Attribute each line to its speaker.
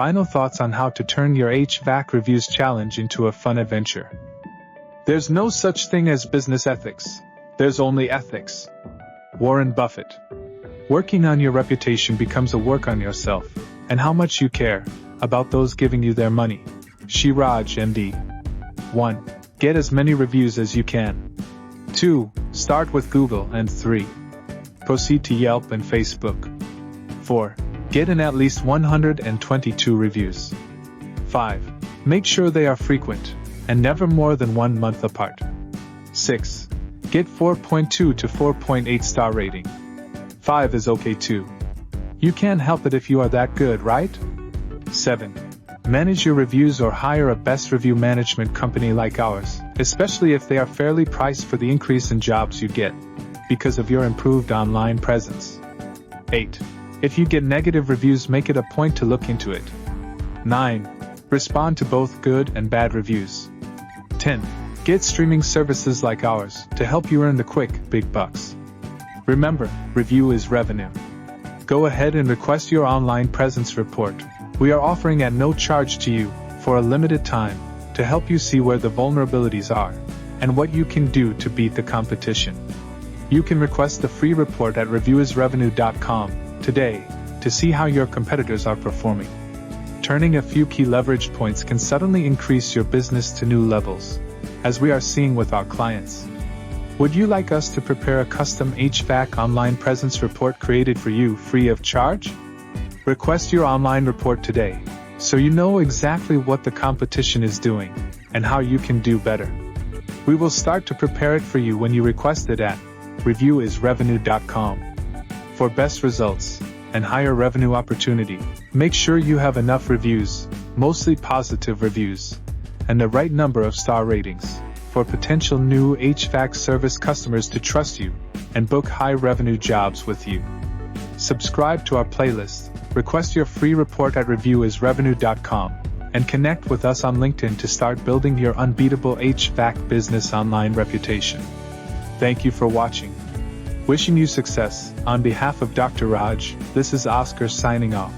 Speaker 1: final thoughts on how to turn your HVAC reviews challenge into a fun adventure. There's no such thing as business ethics. There's only ethics. Warren Buffett. Working on your reputation becomes a work on yourself, and how much you care about those giving you their money. She Raj, MD. 1. Get as many reviews as you can. 2. Start with Google, and 3. Proceed to Yelp and Facebook. 4. Get in at least 122 reviews. 5. Make sure they are frequent, and never more than 1 month apart. 6. Get 4.2 to 4.8 star rating. 5 is okay too. You can't help it if you are that good, right? 7. Manage your reviews or hire a best review management company like ours, especially if they are fairly priced for the increase in jobs you get, because of your improved online presence. 8. If you get negative reviews, make it a point to look into it. 9. Respond to both good and bad reviews. 10. Get streaming services like ours to help you earn the quick, big bucks. Remember, review is revenue. Go ahead and request your online presence report. We are offering at no charge to you, for a limited time, to help you see where the vulnerabilities are, and what you can do to beat the competition. You can request the free report at reviewisrevenue.com today, to see how your competitors are performing. Turning a few key leverage points can suddenly increase your business to new levels, as we are seeing with our clients. Would you like us to prepare a custom HVAC online presence report created for you free of charge? Request your online report today, so you know exactly what the competition is doing, and how you can do better. We will start to prepare it for you when you request it at reviewisrevenue.com. For best results, and higher revenue opportunity, make sure you have enough reviews, mostly positive reviews, and the right number of star ratings, for potential new HVAC service customers to trust you, and book high revenue jobs with you. Subscribe to our playlist, request your free report at reviewisrevenue.com, and connect with us on LinkedIn to start building your unbeatable HVAC business online reputation. Thank you for watching. Wishing you success. On behalf of Dr. Raj, this is Oscar signing off.